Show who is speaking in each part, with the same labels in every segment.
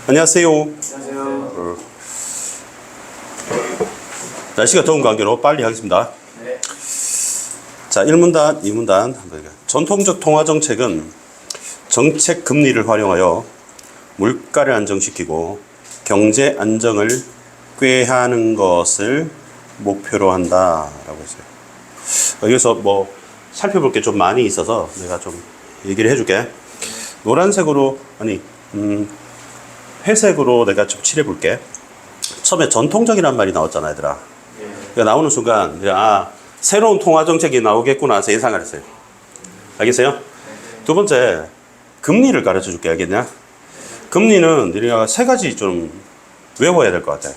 Speaker 1: 안녕하세요.
Speaker 2: 안녕하세요.
Speaker 1: 날씨가 더운 관계로 빨리 하겠습니다.
Speaker 2: 네.
Speaker 1: 자, 1문단, 2문단. 전통적 통화 정책은 정책 금리를 활용하여 물가를 안정시키고 경제 안정을 꾀하는 것을 목표로 한다라고 했어요. 여기서 뭐 살펴볼 게 좀 많이 있어서 내가 좀 얘기를 해줄게. 노란색으로, 회색으로 내가 좀 칠해볼게. 처음에 전통적이란 말이 나왔잖아, 얘들아. 그러니까 나오는 순간, 새로운 통화 정책이 나오겠구나 해서 예상을 했어요. 알겠어요? 두 번째, 금리를 가르쳐 줄게. 알겠냐? 금리는 우리가 세 가지 좀 외워야 될 것 같아.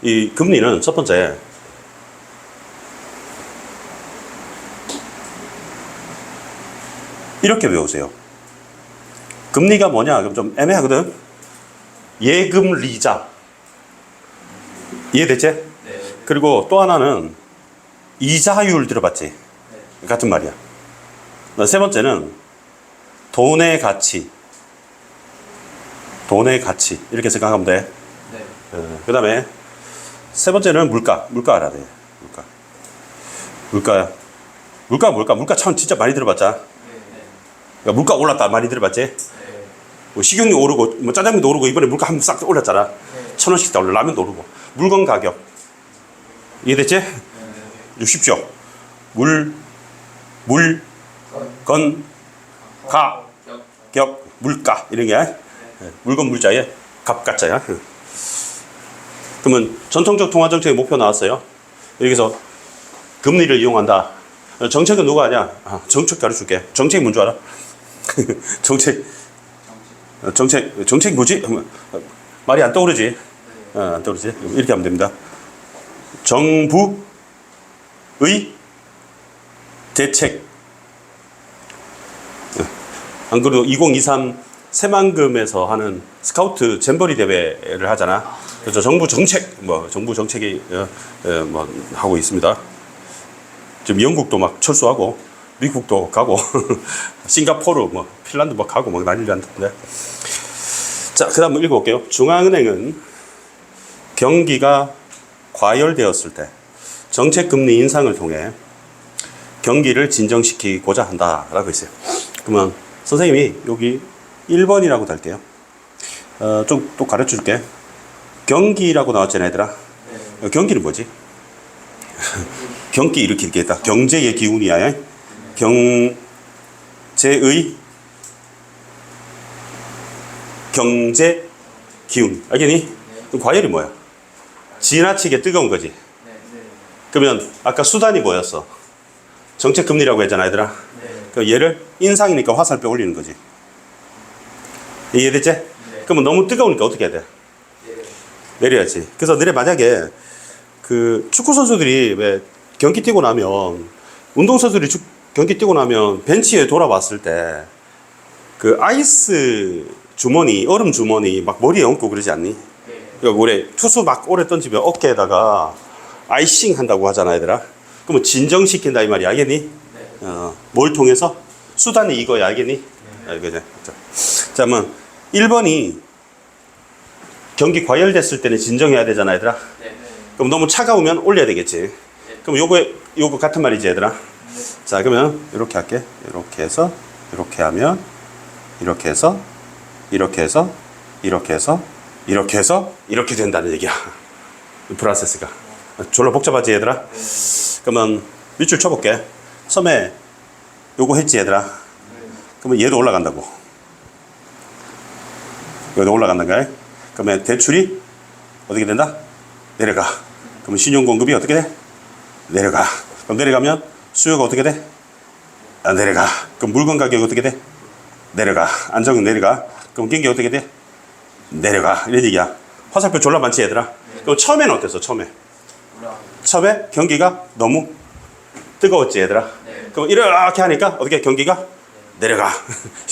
Speaker 1: 이 금리는 첫 번째, 이렇게 외우세요. 금리가 뭐냐? 그럼 좀 애매하거든? 예금리자. 이해됐지?
Speaker 2: 네.
Speaker 1: 그리고 또 하나는 이자율 들어봤지?
Speaker 2: 네.
Speaker 1: 같은 말이야. 세 번째는 돈의 가치. 돈의 가치. 이렇게 생각하면 돼.
Speaker 2: 네.
Speaker 1: 그 다음에 세 번째는 물가. 물가 알아야 돼. 물가. 물가야. 물가 뭘까? 물가 참 진짜 많이 들어봤자.
Speaker 2: 네.
Speaker 1: 그러니까 물가 올랐다 많이 들어봤지?
Speaker 2: 네.
Speaker 1: 뭐 식용유 오르고, 뭐 짜장면도 오르고, 이번에 물가 한번 싹 올랐잖아.
Speaker 2: 네.
Speaker 1: 1,000원씩 다 올라. 라면도 오르고. 물건 가격. 이해됐지? 쉽죠? 건, 격, 물가. 이런 게. 물건 물자에 값가짜야. 그러면 전통적 통화정책의 목표 나왔어요. 여기서 금리를 이용한다. 정책은 누가 하냐? 정책 가르쳐줄게. 정책이 뭔 줄 알아? 정책 뭐지? 말이 안 떠오르지? 안 떠오르지? 이렇게 하면 됩니다. 정부의 대책. 안 그래도 2023 새만금에서 하는 스카우트 잼버리 대회를 하잖아. 그래서 정부 정책, 정부 정책이 하고 있습니다. 지금 영국도 막 철수하고, 미국도 가고, 싱가포르, 핀란드 가고, 난리 났는데. 자, 그 다음 읽어볼게요. 중앙은행은 경기가 과열되었을 때 정책 금리 인상을 통해 경기를 진정시키고자 한다라고 했어요. 그러면 선생님이 여기 1번이라고 달게요. 좀 또 가르쳐 줄게. 경기라고 나왔잖아, 얘들아.
Speaker 2: 네.
Speaker 1: 경기는 뭐지? 경기 이렇게 있겠다. 경제의 기운이야. 경제 기운. 알겠니? 그럼 과열이 뭐야? 지나치게 뜨거운 거지.
Speaker 2: 네.
Speaker 1: 그러면 아까 수단이 뭐였어? 정책 금리라고 했잖아, 얘들아.
Speaker 2: 네.
Speaker 1: 그 얘를 인상이니까 화살표 올리는 거지. 이해됐지?
Speaker 2: 네.
Speaker 1: 그러면 너무 뜨거우니까 어떻게 해야 돼? 내려야지. 그래서 너네 만약에 그 축구 선수들이 왜 경기 뛰고 나면, 운동 선수들이 경기 뛰고 나면 벤치에 돌아왔을 때 그 아이스 주머니, 얼음 주머니 막 머리에 얹고 그러지 않니? 그러니까 우리 투수 막 오래 던지면 어깨에다가 아이싱 한다고 하잖아, 얘들아. 그러면 진정시킨다 이 말이야, 알겠니? 뭘 통해서? 수단이 이거야, 알겠니? 알겠지? 자, 그러면 1번이 경기 과열됐을 때는 진정해야 되잖아, 얘들아. 그럼 너무 차가우면 올려야 되겠지. 그럼 요거 같은 말이지, 얘들아. 자, 그러면 이렇게 할게. 이렇게 해서, 이렇게 하면, 이렇게 해서, 이렇게 해서, 이렇게 해서, 이렇게 해서, 이렇게 된다는 얘기야. 프로세스가. 졸라 복잡하지, 얘들아? 그러면 밑줄 쳐볼게. 처음에 요거 했지, 얘들아? 그러면 얘도 올라간다고. 얘도 올라간다는 거야. 그러면 대출이 어떻게 된다? 내려가. 그러면 신용공급이 어떻게 돼? 내려가. 그럼 내려가면 수요가 어떻게 돼? 내려가. 그럼 물건 가격이 어떻게 돼? 내려가. 안정은 내려가. 그럼 경기 어떻게 돼? 내려가. 이런 얘기야. 화살표 졸라 많지, 얘들아? 그럼 처음에는 어땠어, 처음에? 처음에 경기가 너무 뜨거웠지, 얘들아? 그럼 이렇게 하니까 어떻게 경기가 내려가.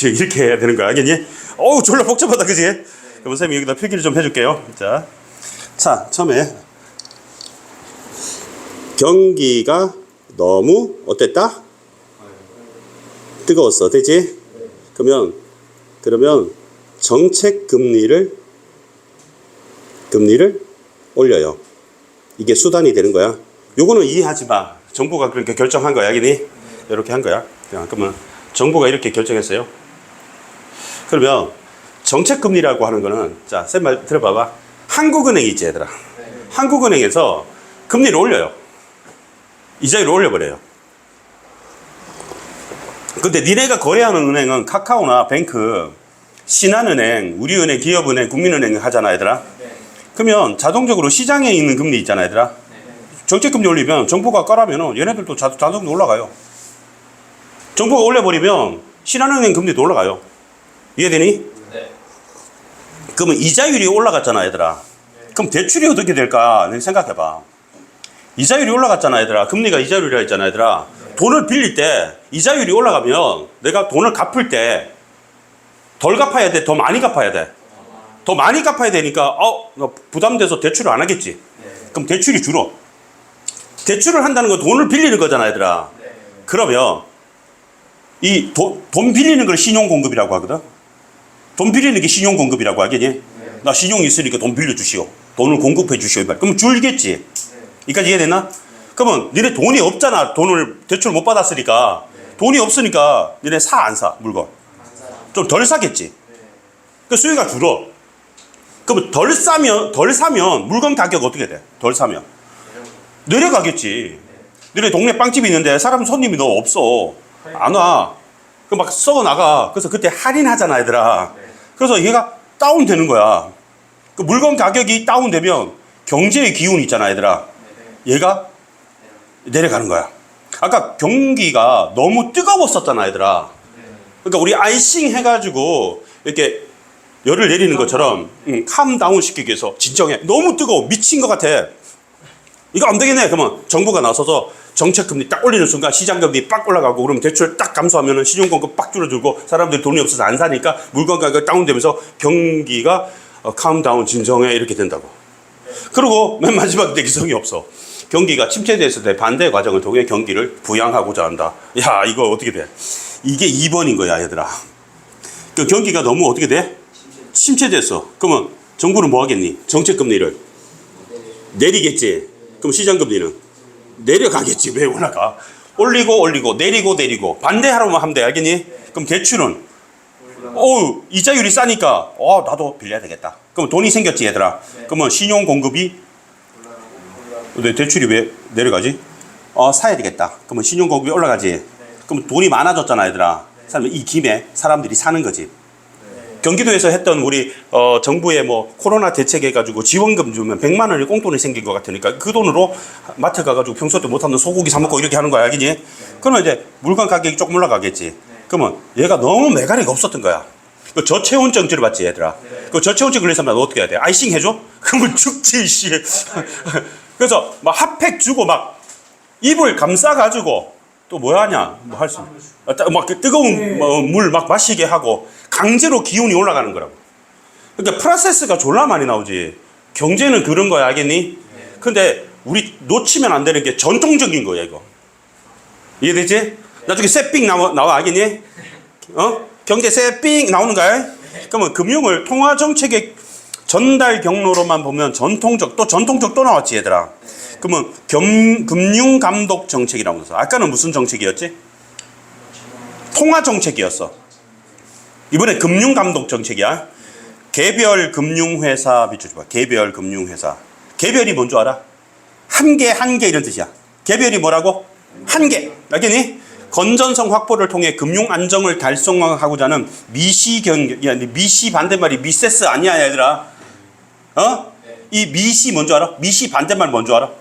Speaker 1: 이렇게 해야 되는 거야, 알겠니? 어우, 졸라 복잡하다, 그지? 그럼 선생님이 여기다 표기를 좀 해줄게요. 자, 처음에 경기가 너무 어땠다? 뜨거웠어, 되지? 그러면 정책 금리를 금리를 올려요. 이게 수단이 되는 거야. 요거는 이해하지 마. 정부가 그렇게 결정한 거야, 알겠니? 이렇게 한 거야. 그러면 정부가 이렇게 결정했어요. 그러면 정책금리라고 하는 거는, 자, 쌤 말 들어봐봐. 한국은행이 있지, 얘들아. 한국은행에서 금리를 올려요. 이자율을 올려버려요. 근데 니네가 거래하는 은행은 카카오나 뱅크, 신한은행, 우리은행, 기업은행, 국민은행 하잖아, 얘들아. 그러면 자동적으로 시장에 있는 금리 있잖아, 얘들아. 정책금리 올리면 정부가 까라면 얘네들도 자동적으로 올라가요. 정부가 올려버리면 신한은행 금리도 올라가요. 이해되니?
Speaker 2: 네.
Speaker 1: 그러면 이자율이 올라갔잖아, 얘들아. 그럼 대출이 어떻게 될까? 생각해봐. 이자율이 올라갔잖아, 얘들아. 금리가 이자율이라 했잖아, 얘들아. 돈을 빌릴 때 이자율이 올라가면 내가 돈을 갚을 때 덜 갚아야 돼? 더 많이 갚아야 돼? 더 많이 갚아야 되니까 나 부담돼서 대출을 안 하겠지. 그럼 대출이 줄어. 대출을 한다는 건 돈을 빌리는 거잖아, 얘들아. 그러면 이 돈 빌리는 걸 신용공급이라고 하거든. 돈 빌리는 게 신용공급이라고 하겠니? 나 신용이 있으니까 돈 빌려주시오. 돈을 공급해 주시오. 그럼 줄겠지. 이까지 이해됐나? 그러면 니네 돈이 없잖아. 돈을 대출 못 받았으니까. 돈이 없으니까 니네 사 안 사? 물건. 좀 덜 사겠지. 그 수요가 줄어. 그러면 덜 사면 물건 가격 어떻게 돼? 덜 사면 내려가겠지. 너네 동네 빵집이 있는데 사람 손님이 너무 없어. 안 와. 그 막 썩어 나가. 그래서 그때 할인하잖아, 얘들아. 그래서 얘가 다운되는 거야. 그 물건 가격이 다운되면 경제의 기운이 있잖아, 얘들아. 얘가 내려가는 거야. 아까 경기가 너무 뜨거웠었잖아, 얘들아. 그러니까 우리 아이싱 해가지고 이렇게 열을 내리는 것처럼 캄다운 시키기 위해서 진정해. 너무 뜨거워. 미친 것 같아. 이거 안 되겠네. 그러면 정부가 나서서 정책금리 딱 올리는 순간 시장금리 빡 올라가고 그러면 대출 딱 감소하면 신용공급 빡 줄어들고 사람들이 돈이 없어서 안 사니까 물건 가격 다운되면서 경기가 캄다운 진정해 이렇게 된다고. 그리고 맨 마지막에 대기성이 없어. 경기가 침체됐을 때 반대 과정을 통해 경기를 부양하고자 한다. 야, 이거 어떻게 돼? 이게 2번인 거야, 얘들아. 그 경기가 너무 어떻게 돼? 침체됐어. 그러면 정부는 뭐 하겠니? 정책금리를 내리겠지. 그럼 시장금리는 내려가겠지. 왜 올라가? 올리고 내리고 반대하려면 하면 돼. 알겠니? 그럼 대출은 이자율이 싸니까 나도 빌려야 되겠다. 그럼 돈이 생겼지, 얘들아. 그러면 신용 공급이 내 대출이 왜 내려가지? 사야 되겠다. 그러면 신용 공급이 올라가지. 그럼 돈이 많아졌잖아, 얘들아. 이 김에 사람들이 사는 거지. 경기도에서 했던 우리 정부의 뭐 코로나 대책해가지고 지원금 주면 100만 원이 꽁돈이 생긴 것 같으니까 그 돈으로 마트 가가지고 평소 때 못하는 소고기 사 먹고 이렇게 하는 거야, 알겠니? 그러면 이제 물건 가격이 조금 올라가겠지. 그러면 얘가 너무 매가리가 없었던 거야. 그 저체온증 들어봤지, 얘들아? 그 저체온증 걸린 사람은 어떻게 해야 돼? 아이싱 해줘? 그러면 죽지, 씨. 그래서 막 핫팩 주고 막 입을 감싸가지고 또 뭐 하냐? 뭐 할 수, 막 뜨거운 물 막 마시게 하고 강제로 기운이 올라가는 거라고. 그러니까 프로세스가 졸라 많이 나오지. 경제는 그런 거야, 알겠니? 근데 우리 놓치면 안 되는 게 전통적인 거야, 이거. 이해되지? 나중에 새삥 나와, 알겠니? 경제 새삥 나오는 거야. 그러면 금융을 통화 정책의 전달 경로로만 보면 전통적 또 나왔지, 얘들아. 그러면 금융 감독 정책이라고 해서 아까는 무슨 정책이었지? 통화 정책이었어. 이번에 금융 감독 정책이야. 개별 금융회사 비춰줘봐. 개별 금융회사. 개별이 뭔 줄 알아? 한 개 이런 뜻이야. 개별이 뭐라고? 한 개. 알겠니? 건전성 확보를 통해 금융 안정을 달성하고자 하는 미시 반대말이 미세스 아니야, 얘들아. 이 미시 뭔 줄 알아? 미시 반대말 뭔 줄 알아?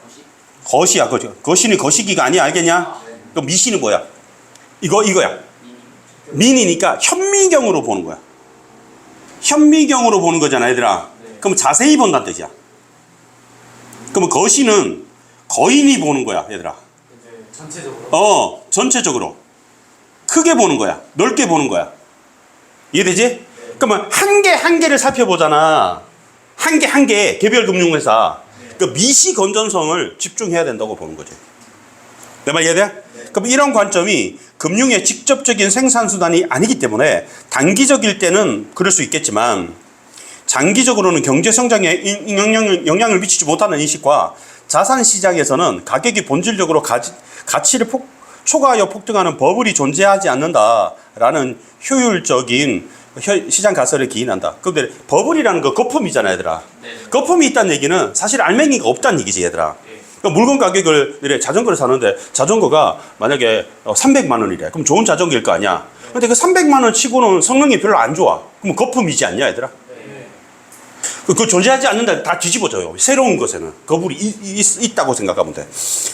Speaker 1: 거시야, 거시는 거시기가 아니야, 알겠냐? 그럼 미시는 뭐야? 이거야. 민이니까 현미경으로 보는 거야. 현미경으로 보는 거잖아, 얘들아. 그럼 자세히 본다는 뜻이야. 그러면 거시는 거인이 보는 거야, 얘들아. 전체적으로? 전체적으로. 크게 보는 거야. 넓게 보는 거야. 이해되지? 그러면 한 개를 살펴보잖아. 한 개, 개별 금융회사. 그 미시 건전성을 집중해야 된다고 보는 거지. 내 말 이해돼? 그럼 이런 관점이 금융의 직접적인 생산수단이 아니기 때문에 단기적일 때는 그럴 수 있겠지만 장기적으로는 경제 성장에 영향을 미치지 못하는 인식과 자산 시장에서는 가격이 본질적으로 가치를 초과하여 폭등하는 버블이 존재하지 않는다라는 효율적인 시장 가설을 기인한다. 근데 버블이라는 거 거품이잖아, 얘들아. 거품이 있다는 얘기는 사실 알맹이가 없다는 얘기지, 얘들아. 그러니까 물건 가격을 자전거를 사는데 자전거가 만약에 300만 원이래. 그럼 좋은 자전거일 거 아니야. 근데 그 300만 원 치고는 성능이 별로 안 좋아. 그럼 거품이지 않냐, 얘들아? 그 존재하지 않는다. 다 뒤집어져요. 새로운 것에는 거불이 있다고 생각하면 돼.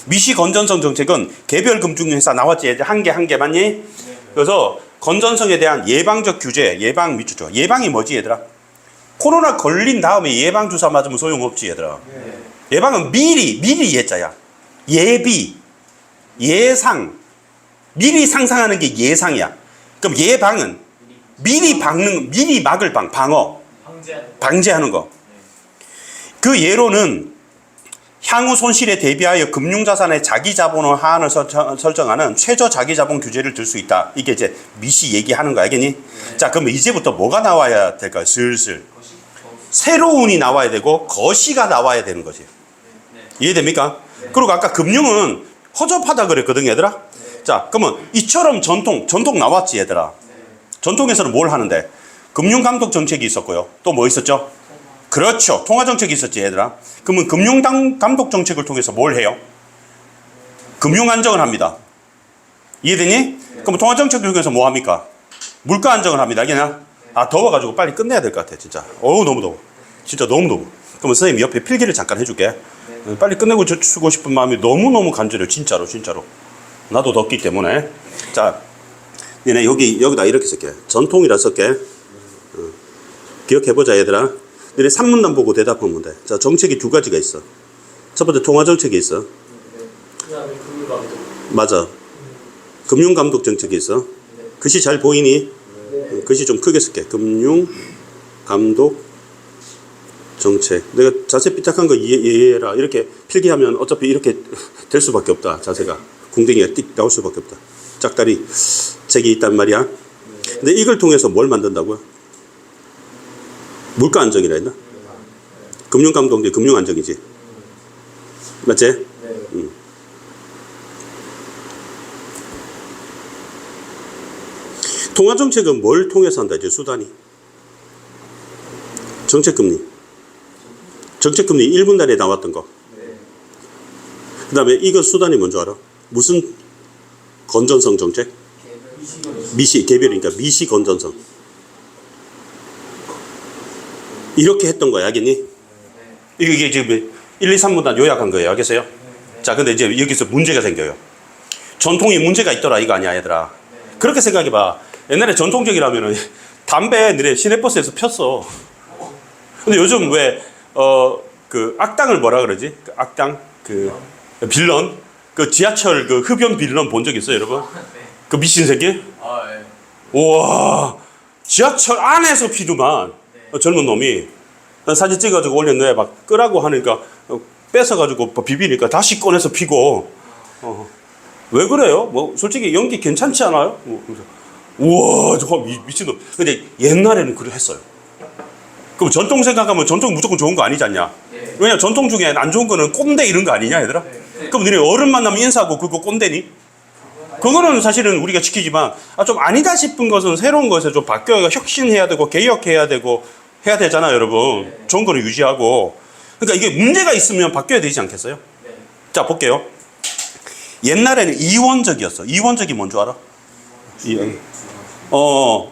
Speaker 1: 미시 건전성 정책은 개별 금융회사 나왔지. 한 개 맞니? 그래서 건전성에 대한 예방적 규제, 예방 밑주죠. 예방이 뭐지, 얘들아? 코로나 걸린 다음에 예방 주사 맞으면 소용없지, 얘들아. 예방은 미리 예자야. 예비, 예상, 미리 상상하는 게 예상이야. 그럼 예방은 미리 막을 방어. 방제하는 거. 그 예로는 향후 손실에 대비하여 금융자산의 자기자본의 하한을 설정하는 최저 자기자본 규제를 들 수 있다. 이게 이제 미시 얘기하는 거 알겠니? 자, 그러면 이제부터 뭐가 나와야 될까요? 슬슬. 새로운이 나와야 되고 거시가 나와야 되는 거지. 이해됩니까? 그리고 아까 금융은 허접하다 그랬거든, 얘들아. 자, 그러면 이처럼 전통 나왔지, 얘들아. 전통에서는 뭘 하는데? 금융감독 정책이 있었고요. 또 뭐 있었죠? 그렇죠. 통화정책이 있었지, 얘들아. 그러면 금융감독 정책을 통해서 뭘 해요? 금융 안정을 합니다. 이해되니? 그럼 통화정책을 통해서 뭐 합니까? 물가 안정을 합니다. 알겠냐? 아, 더워가지고 빨리 끝내야 될 것 같아, 진짜. 어우, 너무 더워. 진짜 너무 더워. 그러면 선생님 옆에 필기를 잠깐 해줄게. 빨리 끝내고 주고 싶은 마음이 너무너무 간절해요. 진짜로. 나도 덥기 때문에. 자, 얘네 여기다 이렇게 쓸게. 전통이라 쓸게. 기억해보자, 얘들아. 너네 산문단 보고 대답하면 돼. 자, 정책이 두 가지가 있어. 첫 번째 통화정책이 있어. 맞아. 금융감독 정책이 있어. 글씨 잘 보이니? 글씨 좀 크게 쓸게. 금융감독 정책. 내가 자세 삐딱한 거 이해해라. 이렇게 필기하면 어차피 이렇게 될 수밖에 없다. 자세가. 궁뎅이가 띡 나올 수밖에 없다. 짝다리 책이 있단 말이야. 근데 이걸 통해서 뭘 만든다고요? 물가 안정이라 했나? 금융감독이 금융 안정이지. 맞지? 통화정책은 뭘 통해서 한다, 이제 수단이? 정책금리. 정책금리 1분단에 나왔던 거. 그 다음에 이거 수단이 뭔지 알아? 무슨 건전성 정책? 개별이니까 미시 건전성. 이렇게 했던 거야, 알겠니? 이게 지금 1, 2, 3분단 요약한 거예요, 알겠어요? 자, 근데 이제 여기서 문제가 생겨요. 전통이 문제가 있더라, 이거 아니야, 얘들아. 그렇게 생각해봐. 옛날에 전통적이라면은 담배 너네 시내버스에서 폈어. 근데 요즘 왜, 그 악당을 뭐라 그러지? 그 악당? 그 빌런? 그 지하철 그 흡연 빌런 본 적 있어요, 여러분? 그 미친 새끼? 우와, 지하철 안에서 피더만. 젊은 놈이 사진 찍어가지고 올렸는데 막 끄라고 하니까 뺏어가지고 비비니까 다시 꺼내서 피고. 왜 그래요? 뭐 솔직히 연기 괜찮지 않아요? 우와, 저거 미친놈. 근데 옛날에는 그래 했어요. 그럼 전통 생각하면 전통 무조건 좋은 거 아니지 않냐? 왜냐, 전통 중에 안 좋은 거는 꼰대 이런 거 아니냐, 얘들아? 그럼 너네 어른 만나면 인사하고 그거 꼰대니? 그거는 사실은 우리가 지키지만, 좀 아니다 싶은 것은 새로운 것에 좀 바뀌어야, 혁신해야 되고 개혁해야 되고 해야 되잖아, 여러분. 좋은 거는 유지하고. 그러니까 이게 문제가 있으면 바뀌어야 되지 않겠어요? 자, 볼게요. 옛날에는 이원적이었어. 이원적이 뭔 줄 알아?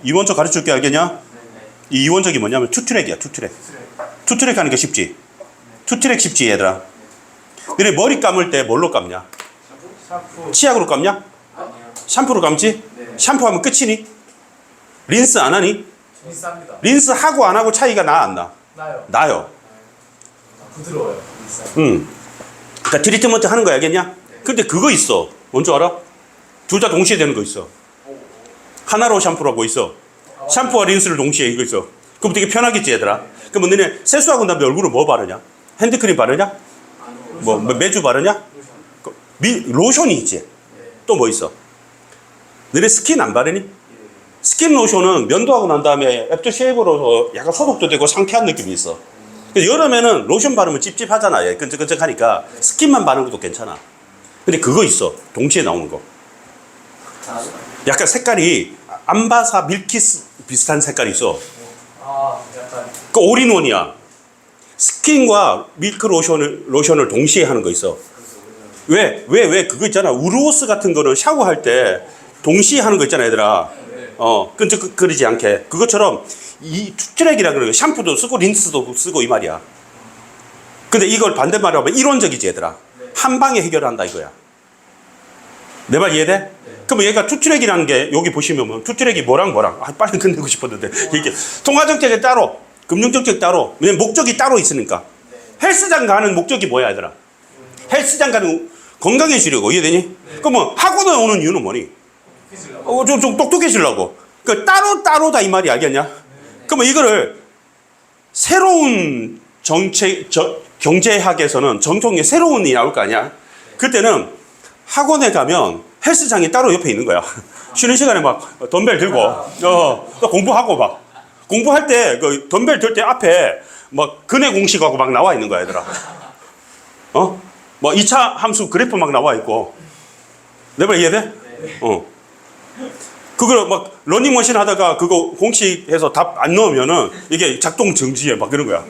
Speaker 1: 이원적 가르쳐 줄게, 알겠냐? 이 이원적이 뭐냐면 투트랙이야, 투트랙. 투트랙 하는 게 쉽지? 투트랙 쉽지, 얘들아? 너네 머리 감을 때 뭘로 감냐? 치약으로 감냐? 샴푸로 감지? 샴푸하면 끝이니? 린스 안 하니? 린스 하고 안 하고 차이가 나, 안 나? 나요.
Speaker 3: 부드러워요.
Speaker 1: 그러니까 트리트먼트 하는 거 알겠냐? 근데 그거 있어. 뭔 줄 알아? 둘 다 동시에 되는 거 있어. 하나로 샴푸라고 있어. 샴푸와 린스를 동시에 이거 있어. 그럼 되게 편하겠지, 얘들아? 그러면 너네 세수하고 난 다음에 얼굴에 뭐 바르냐? 핸드크림 바르냐? 뭐 매주 바르냐? 로션이 있지. 또 뭐 있어? 너네 스킨 안 바르니? 스킨 로션은 면도하고 난 다음에 애프터 쉐이브로 약간 소독도 되고 상쾌한 느낌이 있어. 여름에는 로션 바르면 찝찝하잖아. 끈적끈적하니까 스킨만 바르는 것도 괜찮아. 근데 그거 있어. 동시에 나오는 거. 약간 색깔이 암바사 밀키스 비슷한 색깔이 있어.
Speaker 3: 아, 약간.
Speaker 1: 그 올인원이야. 스킨과 밀크 로션을 동시에 하는 거 있어. 왜 그거 있잖아. 우르오스 같은 거를 샤워할 때 동시에 하는 거 있잖아, 얘들아. 끈적거리지 않게. 그것처럼 이 투트랙이라 그러는 거 샴푸도 쓰고 린스도 쓰고 이 말이야. 근데 이걸 반대말로 하면 이론적이지, 얘들아. 한 방에 해결한다 이거야. 내 말 이해돼? 그러면 얘가 투트랙이라는 게 여기 보시면 투트랙이 뭐랑 빨리 끝내고 싶었는데 이게 통화정책이 따로 금융정책 따로 왜냐면 목적이 따로 있으니까 헬스장 가는 목적이 뭐야 얘들아? 헬스장 가는 건강해지려고 이해되니? 그러면 학원에 오는 이유는 뭐니? 좀 똑똑해지려고. 그러니까 따로다 이 말이 알겠냐? 그러면 이거를 새로운 경제학에서는 정통의 새로운 일이 나올 거 아니야? 그때는 학원에 가면 헬스장이 따로 옆에 있는 거야. 쉬는 시간에 막 덤벨 들고 또 공부하고 막 공부할 때 그 덤벨 들 때 앞에 막 근해 공식하고 막 나와 있는 거야 얘들아. 뭐 2차 함수 그래프 막 나와 있고. 내 말 이해돼? 그걸 막 러닝머신 하다가 그거 공식해서 답 안 넣으면은 이게 작동 정지해 막 그런 거야.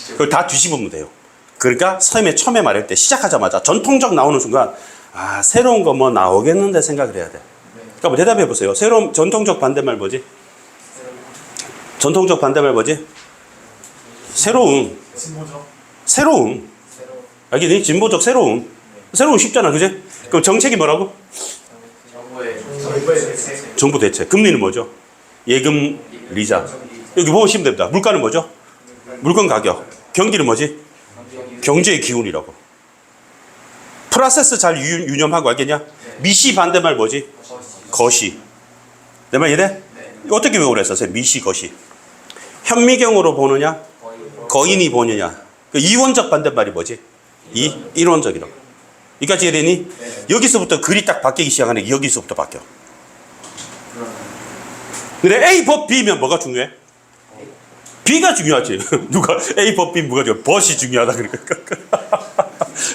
Speaker 1: 그걸 다 뒤집으면 돼요. 그러니까 처음에 말할 때 시작하자마자 전통적 나오는 순간 새로운 거 뭐 나오겠는데 생각을 해야 돼. 그러니까 뭐 대답해 보세요. 새로운 전통적 반대말 뭐지? 전통적 반대말 뭐지? 새로운.
Speaker 3: 진보죠?
Speaker 1: 새로운. 알겠니? 진보적 새로운. 새로운 쉽잖아, 그지? 그럼 정책이 뭐라고?
Speaker 3: 정부의 대책.
Speaker 1: 정부 대책. 금리는 뭐죠? 예금 리자. 여기 보시면 됩니다. 물가는 뭐죠? 물건 가격. 경기는 뭐지? 경제의 기운이라고. 프로세스 잘 유념하고 알겠냐? 미시 반대말 뭐지? 거시. 내 말 이해돼? 어떻게 외우래 했어? 미시 거시. 현미경으로 보느냐? 거인이 보느냐? 그 이원적 반대말이 뭐지? 일원적이라고. 이까지 이해되니? 여기서부터 글이 딱 바뀌기 시작하는 게 여기서부터 바뀌어. 근데 A 법 B면 뭐가 중요해? B가 중요하지. 누가 A 법 B 뭐가 중요해? 벗이 중요하다 그러니까.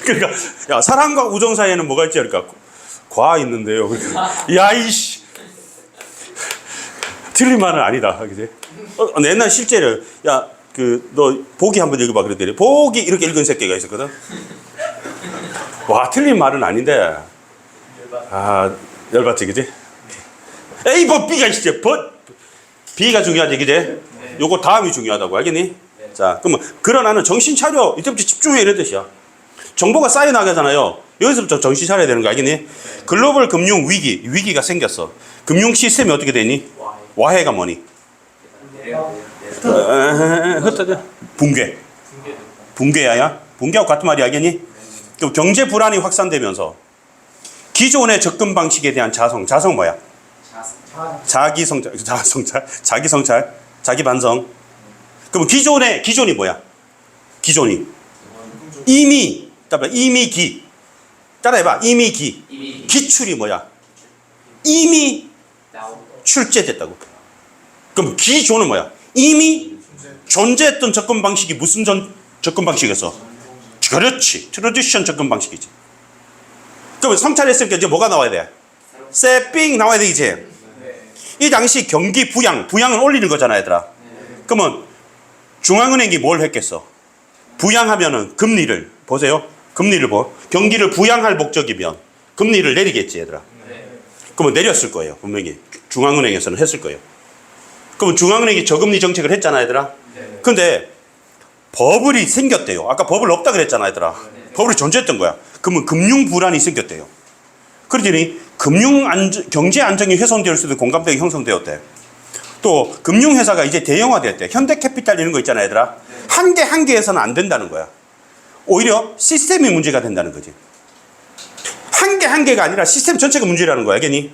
Speaker 1: 그러니까 야 사랑과 우정 사이에는 뭐가 있지? 그러니까 과 있는데요. 그러니까 야 이씨 틀린 말은 아니다. 그지? 옛날 실제로 야 그 너 보기 한번 읽어봐 그랬더니 보기 이렇게 읽은 새끼가 있었거든. 와 틀린 말은 아닌데 열받지 그지? A 법 B가 있지. B가 중요하지 그지? 요거 다음이 중요하다고 알겠니? 자 그러면 그러나는 정신 차려 이때부터 집중해 이런 뜻이야. 정보가 쌓여나가잖아요. 여기서부터 정신 차려야 되는 거 알겠니? 글로벌 금융 위기가 생겼어. 금융 시스템이 어떻게 되니? 와해가 뭐니? 흩어져. 붕괴야야? 붕괴하고 같은 말이 알겠니? 그럼 경제 불안이 확산되면서 기존의 접근 방식에 대한 자성 뭐야? 자기 성찰, 자기 반성. 그럼 기존이 뭐야? 기존이 이미 따라해봐. 기출이 뭐야? 이미 출제됐다고. 그럼 기존은 뭐야? 이미 존재했던 접근 방식이 무슨 접근 방식이었어? 그렇지. 트래디션 접근 방식이지. 그러면 성찰했으니까 이제 뭐가 나와야 돼? 세빙 나와야 돼 이제. 이 당시 경기 부양은 올리는 거잖아 얘들아. 그러면 중앙은행이 뭘 했겠어? 부양하면은 금리를 보세요. 금리를 경기를 부양할 목적이면 금리를 내리겠지 얘들아. 그러면 내렸을 거예요. 분명히 중앙은행에서는 했을 거예요. 그러면 중앙은행이 저금리 정책을 했잖아 얘들아. 근데 버블이 생겼대요. 아까 버블 없다 그랬잖아 얘들아. 버블이 존재했던 거야. 그러면 금융 불안이 생겼대요. 그러더니 경제 안정이 훼손될 수 있는 공감대가 형성되었대. 또 금융회사가 이제 대형화됐대. 현대캐피탈 이런 거 있잖아 얘들아. 한 개에서는 안 된다는 거야. 오히려 시스템이 문제가 된다는 거지. 한 개가 아니라 시스템 전체가 문제라는 거야 알겠니?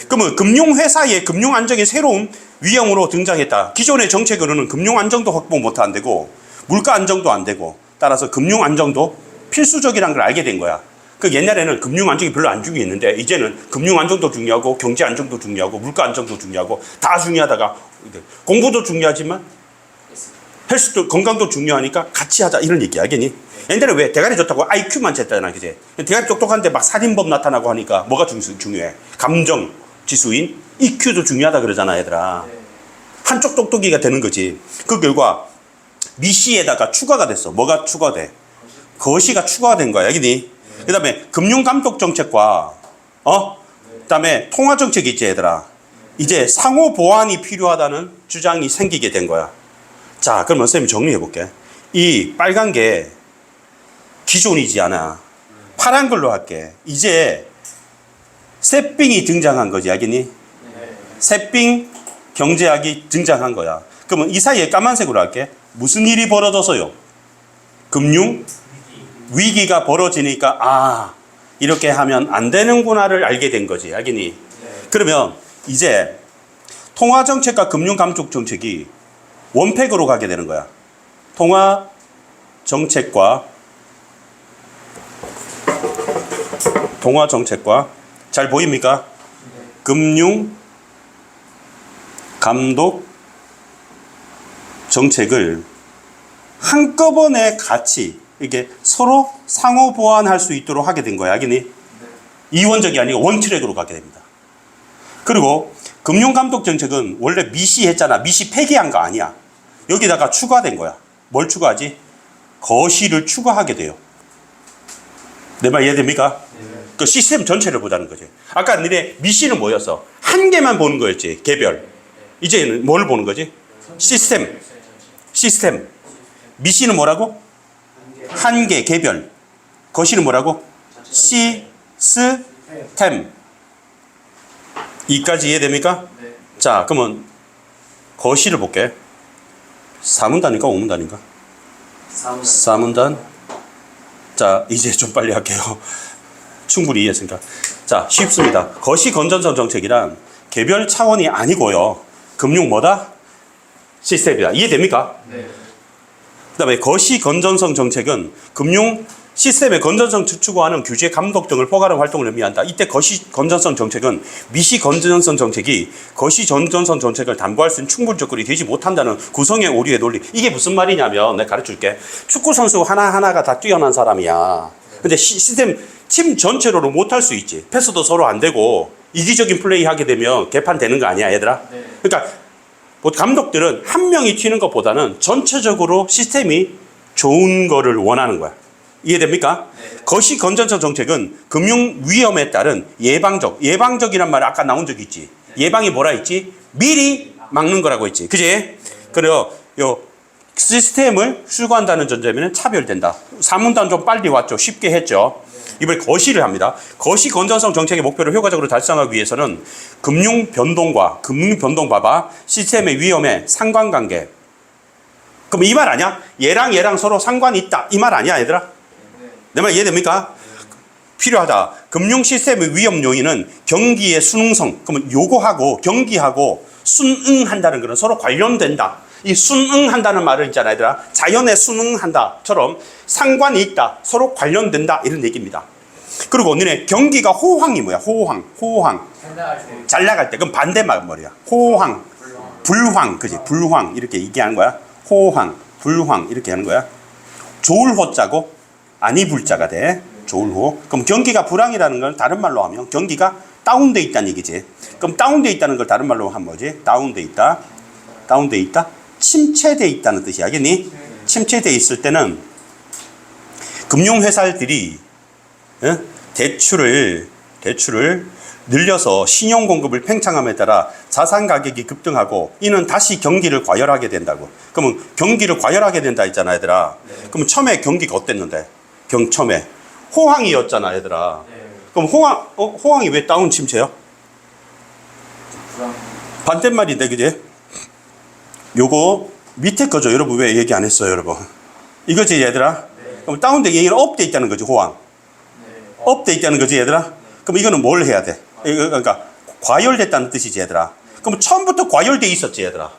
Speaker 1: 그러면 금융회사의 금융 안정이 새로운 위험으로 등장했다. 기존의 정책으로는 금융 안정도 확보 못 안 되고 물가 안정도 안 되고 따라서 금융 안정도 필수적이라는 걸 알게 된 거야. 그 옛날에는 금융 안정이 별로 안 중요했는데 이제는 금융 안정도 중요하고 경제 안정도 중요하고 물가 안정도 중요하고 다 중요하다가 공부도 중요하지만 헬스도 건강도 중요하니까 같이 하자 이런 얘기 알겠니? 옛날에 왜 대가리 좋다고 IQ만 쟀잖아, 그지? 대가리 똑똑한데 막 살인범 나타나고 하니까 뭐가 중요해? 감정 지수인 EQ도 중요하다 그러잖아, 얘들아. 한쪽 똑똑이가 되는 거지. 그 결과 미시에다가 추가가 됐어. 뭐가 추가돼? 거시가 추가가 된 거야, 알겠니? 그 다음에 금융감독정책과 그 다음에 통화정책이 있지, 얘들아. 이제 상호 보완이 필요하다는 주장이 생기게 된 거야. 자, 그러면 선생님이 정리해 볼게. 이 빨간 게 기존이지 않아. 파란 걸로 할게. 이제 새삥이 등장한 거지, 알겠니? 새삥 경제학이 등장한 거야. 그러면 이 사이에 까만색으로 할게. 무슨 일이 벌어져서요? 금융 위기가 벌어지니까 이렇게 하면 안 되는구나를 알게 된 거지, 알겠니? 그러면 이제 통화정책과 금융감독정책이 원팩으로 가게 되는 거야. 통화정책과 잘 보입니까? 금융감독정책을 한꺼번에 같이 이게 서로 상호 보완할 수 있도록 하게 된 거야, 알겠니? 이원적이 아니고 원트랙으로 가게 됩니다. 그리고 금융감독정책은 원래 미시했잖아. 미시 폐기한 거 아니야. 여기다가 추가된 거야. 뭘 추가하지? 거시를 추가하게 돼요. 내 말 이해됩니까? 그 시스템 전체를 보자는 거지. 아까 너네 미시는 뭐였어? 한 개만 보는 거였지, 개별. 이제는 뭘 보는 거지? 시스템. 미시는 뭐라고? 한 개, 개별. 거시는 뭐라고? 시스템. 이까지 이해됩니까? 자, 그러면 거시를 볼게. 4문단인가 5문단인가? 4문단. 자, 이제 좀 빨리 할게요. 충분히 이해했으니까. 자, 쉽습니다. 거시 건전성 정책이란 개별 차원이 아니고요. 금융 뭐다? 시스템이다. 이해됩니까? 네. 그 다음에 거시 건전성 정책은 금융 시스템의 건전성 추구하는 규제 감독 등을 포괄한 활동을 의미한다. 이때 거시 건전성 정책은 미시 건전성 정책이 거시 건전성 정책을 담보할 수 있는 충분 조건이 되지 못한다는 구성의 오류의 논리. 이게 무슨 말이냐면 내가 가르쳐줄게. 축구 선수 하나하나가 다 뛰어난 사람이야. 근데 시스템 팀 전체로는 못할 수 있지. 패스도 서로 안 되고 이기적인 플레이 하게 되면 개판되는 거 아니야, 얘들아? 네. 그러니까 감독들은 한 명이 튀는 것보다는 전체적으로 시스템이 좋은 거를 원하는 거야. 이해됩니까? 네. 거시 건전성 정책은 금융 위험에 따른 예방적이란 말 아까 나온 적 있지. 예방이 뭐라 했지? 미리 막는 거라고 했지. 그지? 그래요. 요 시스템을 수거한다는 전제면 차별된다. 3문단 좀 빨리 왔죠. 쉽게 했죠. 이번에 거시를 합니다. 거시 건전성 정책의 목표를 효과적으로 달성하기 위해서는 금융 변동 봐봐. 시스템의 위험에 상관관계. 그럼 이 말 아니야? 얘랑 서로 상관이 있다. 이 말 아니야, 얘들아? 내 말 이해됩니까? 필요하다. 금융 시스템의 위험 요인은 경기의 순응성. 그러면 요거하고 경기하고 순응한다는 것은 서로 관련된다. 이 순응한다는 말을 있잖아, 얘들아. 자연에 순응한다처럼 상관이 있다. 서로 관련된다. 이런 얘기입니다. 그리고 너네 경기가 호황이 뭐야? 호황. 잘 나갈 때. 그럼 반대말 뭐야? 호황. 불황. 그지? 불황. 이렇게 얘기하는 거야. 호황. 불황. 이렇게 하는 거야. 좋을 호자고 아니 불자가 돼. 좋을 호. 그럼 경기가 불황이라는 건 다른 말로 하면 경기가 다운돼 있다는 얘기지. 그럼 다운돼 있다는 걸 다른 말로 하면 뭐지? 다운돼 있다. 침체돼 있다는 뜻이야. 알겠니? 침체돼 있을 때는 금융회사들이 대출을 늘려서 신용 공급을 팽창함에 따라 자산 가격이 급등하고 이는 다시 경기를 과열하게 된다고. 그러면 경기를 과열하게 된다 했잖아, 얘들아. 그럼 처음에 경기가 어땠는데? 처음에 호황이었잖아, 얘들아. 그럼 호황이 왜 다운 침체야? 반대말인데, 그지? 요거 밑에 거죠. 여러분 왜 얘기 안 했어요, 여러분? 이거지, 얘들아? 그럼 다운돼 얘기는 업돼 있다는 거지, 호황. 업돼 있다는 거지, 얘들아? 그럼 이거는 뭘 해야 돼? 그러니까 과열됐다는 뜻이지, 얘들아. 그럼 처음부터 과열돼 있었지, 얘들아.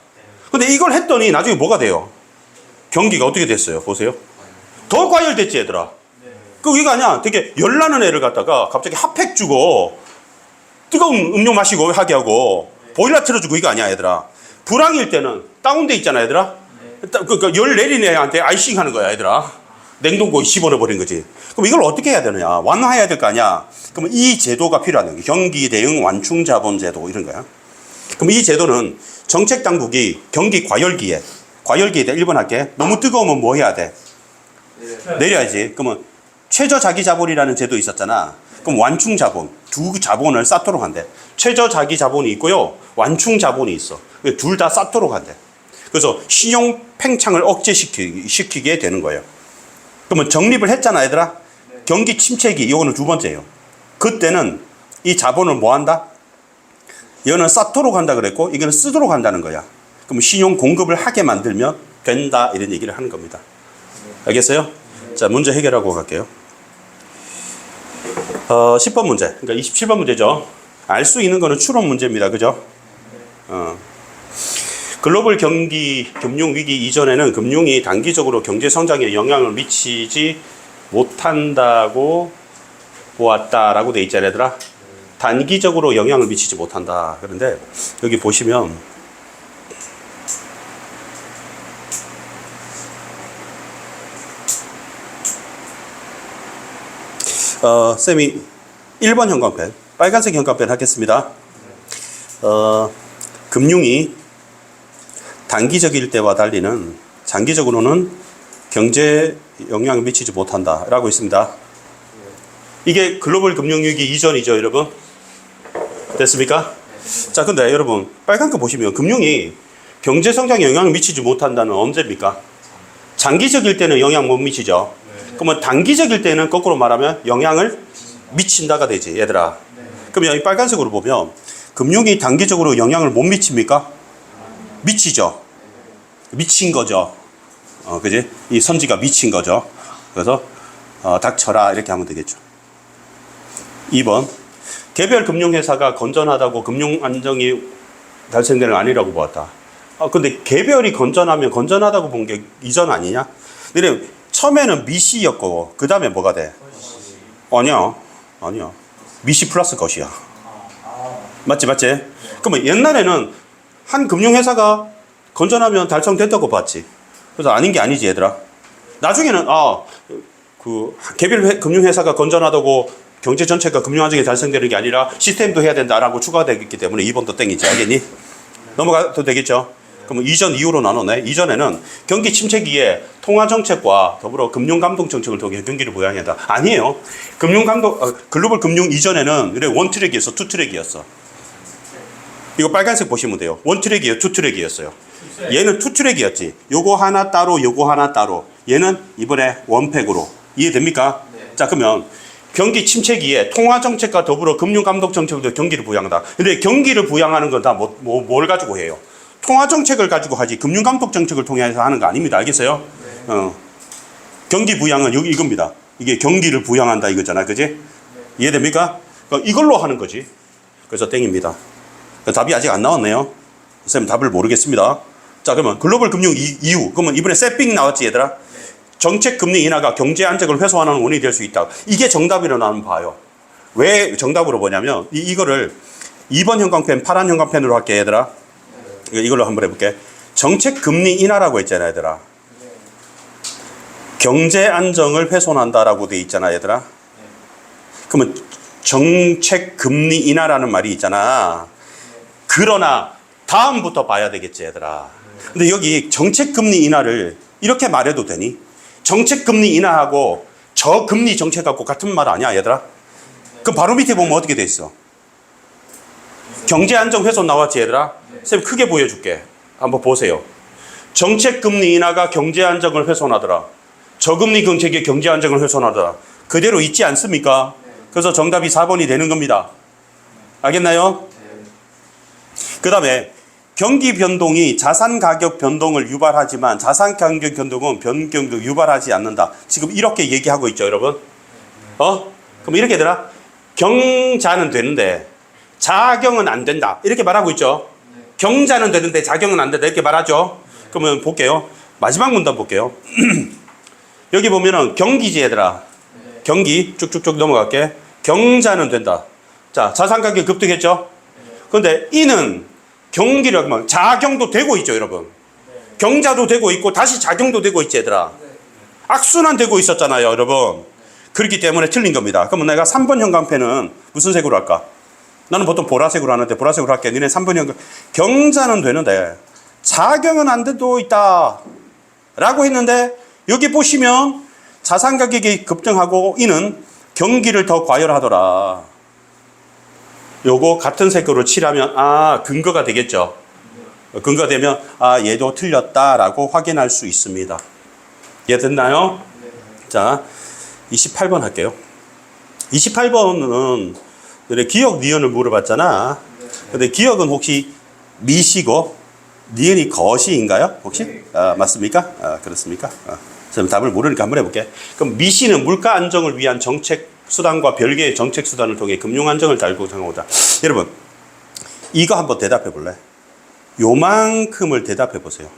Speaker 1: 근데 이걸 했더니 나중에 뭐가 돼요? 경기가 어떻게 됐어요? 보세요. 더 과열됐지, 얘들아. 이거 아니야. 되게 열나는 애를 갖다가 갑자기 핫팩 주고 뜨거운 음료 마시고 하게 하고 보일러 틀어주고 이거 아니야, 얘들아. 불황일 때는 다운돼 있잖아, 얘들아. 그러니까 열 내린 애한테 아이싱 하는 거야, 얘들아. 냉동고에 집어넣어버린 거지. 그럼 이걸 어떻게 해야 되느냐? 완화해야 될 거 아니야. 그럼 이 제도가 필요하는 거야. 경기 대응 완충 자본 제도 이런 거야. 그럼 이 제도는 정책 당국이 경기 과열기에 때 1번 할게. 너무 뜨거우면 뭐 해야 돼? 내려야지. 그러면 최저 자기 자본이라는 제도 있었잖아. 그럼 완충 자본, 두 자본을 쌓도록 한대. 최저 자기 자본이 있고요. 완충 자본이 있어. 둘 다 쌓도록 한대. 그래서 신용 팽창을 억제시키게 되는 거예요. 그러면 정립을 했잖아, 얘들아. 경기 침체기, 이거는 두 번째예요. 그때는 이 자본을 뭐 한다? 이거는 쌓도록 한다 그랬고, 이거는 쓰도록 한다는 거야. 그럼 신용 공급을 하게 만들면 된다, 이런 얘기를 하는 겁니다. 알겠어요? 자, 문제 해결하고 갈게요. 10번 문제. 그러니까 27번 문제죠. 알 수 있는 거는 추론 문제입니다. 그죠? 글로벌 금융 위기 이전에는 금융이 단기적으로 경제 성장에 영향을 미치지 못한다고 보았다라고 돼 있잖아요, 얘들아. 단기적으로 영향을 미치지 못한다. 그런데 여기 보시면 쌤이 1번 형광펜, 빨간색 형광펜 하겠습니다. 금융이 단기적일 때와 달리는 장기적으로는 경제에 영향을 미치지 못한다라고 있습니다. 이게 글로벌 금융위기 이전이죠, 여러분. 됐습니까? 자, 근데 여러분 빨간 거 보시면 금융이 경제 성장에 영향을 미치지 못한다는 언제입니까? 장기적일 때는 영향 못 미치죠. 그러면 단기적일 때는 거꾸로 말하면 영향을 미친다가 되지, 얘들아. 그럼 여기 빨간색으로 보면 금융이 단기적으로 영향을 못 미칩니까? 미치죠. 미친 거죠. 그지? 이 선지가 미친 거죠. 그래서 닥쳐라 이렇게 하면 되겠죠. 2번, 개별 금융회사가 건전하다고 금융 안정이 달성되는 건 아니라고 보았다. 근데 개별이 건전하다고 본 게 이전 아니냐? 근데 처음에는 미시였고 그 다음에 뭐가 돼? 아니야. 미시 플러스 것이야. 맞지? 그러면 옛날에는 한 금융회사가 건전하면 달성됐다고 봤지. 그래서 아닌 게 아니지, 얘들아. 나중에는 그 개별 금융회사가 건전하다고 경제 전체가 금융 안정이 달성되는 게 아니라 시스템도 해야 된다라고 추가되기 때문에 2번도 땡이지. 알겠니? 넘어가도 되겠죠? 그럼 이전 이후로 나누네. 이전에는 경기 침체기에 통화정책과 더불어 금융감독정책을 통해 경기를 부양한다. 아니에요. 글로벌 금융 이전에는 원트랙이었어, 투트랙이었어. 이거 빨간색 보시면 돼요. 원트랙이에요, 투트랙이었어요. 얘는 투트랙이었지. 요거 하나 따로, 요거 하나 따로. 얘는 이번에 원팩으로. 이해됩니까? 네. 자, 그러면 경기 침체기에 통화정책과 더불어 금융감독정책도 경기를 부양한다. 근데 경기를 부양하는 건 다 뭘 가지고 해요? 통화정책을 가지고 하지 금융감독정책을 통해서 하는 거 아닙니다. 알겠어요? 네. 경기 부양은 여기 이겁니다. 이게 경기를 부양한다 이거잖아. 그지? 네. 이해됩니까? 그러니까 이걸로 하는 거지. 그래서 땡입니다. 답이 아직 안 나왔네요. 선생님 답을 모르겠습니다. 자, 그러면 글로벌 금융 이후. 그러면 이번에 세핑 나왔지, 얘들아? 네. 정책 금리 인하가 경제 안정을 훼손하는 원인이 될 수 있다. 이게 정답이라고 나는 봐요. 왜 정답으로 보냐면 이거를 2번 형광펜, 파란 형광펜으로 할게, 얘들아. 이걸로 한번 해볼게. 정책 금리 인하라고 했잖아, 얘들아. 경제 안정을 훼손한다라고 돼 있잖아, 얘들아. 그러면 정책 금리 인하라는 말이 있잖아. 그러나 다음부터 봐야 되겠지, 얘들아. 근데 여기 정책 금리 인하를 이렇게 말해도 되니? 정책 금리 인하하고 저금리 정책하고 같은 말 아니야, 얘들아? 그럼 바로 밑에 보면 어떻게 돼 있어? 경제 안정 훼손 나왔지, 얘들아? 쌤 크게 보여줄게. 한번 보세요. 정책 금리 인하가 경제 안정을 훼손하더라. 저금리 정책이 경제 안정을 훼손하더라. 그대로 있지 않습니까? 그래서 정답이 4번이 되는 겁니다. 알겠나요? 그 다음에 경기 변동이 자산 가격 변동을 유발하지만 자산 가격 변동은 변경도 유발하지 않는다. 지금 이렇게 얘기하고 있죠, 여러분? 그럼 이렇게 되나? 경자는 되는데 자경은 안 된다. 이렇게 말하고 있죠. 경자는 되는데 자경은 안 된다. 이렇게 말하죠. 그러면 볼게요. 마지막 문단 볼게요. 여기 보면은 경기지, 얘들아. 경기 쭉쭉쭉 넘어갈게. 경자는 된다. 자, 자산가격이 급등했죠? 근데 이는 경기를 하면 자경도 되고 있죠, 여러분. 경자도 되고 있고 다시 자경도 되고 있지, 얘들아. 악순환 되고 있었잖아요, 여러분. 그렇기 때문에 틀린 겁니다. 그러면 내가 3번 형광펜은 무슨 색으로 할까? 나는 보통 보라색으로 하는데 보라색으로 할게. 너네 3번 형광. 경자는 되는데 자경은 안 돼도 있다 라고 했는데 여기 보시면 자산가격이 급등하고 이는 경기를 더 과열하더라. 요거 같은 색으로 칠하면 근거가 되겠죠. 근거가 되면 얘도 틀렸다라고 확인할 수 있습니다. 이해됐나요? 자, 28번 할게요. 28번은 기억, 니은을 물어봤잖아. 근데 기억은 혹시 미시고 니은이 거시인가요? 혹시? 맞습니까? 그렇습니까? 그럼 답을 모르니까 한번 해볼게. 그럼 미시는 물가 안정을 위한 정책 수단과 별개의 정책 수단을 통해 금융 안정을 달고 정하고자. 여러분, 이거 한번 대답해 볼래? 요만큼을 대답해 보세요.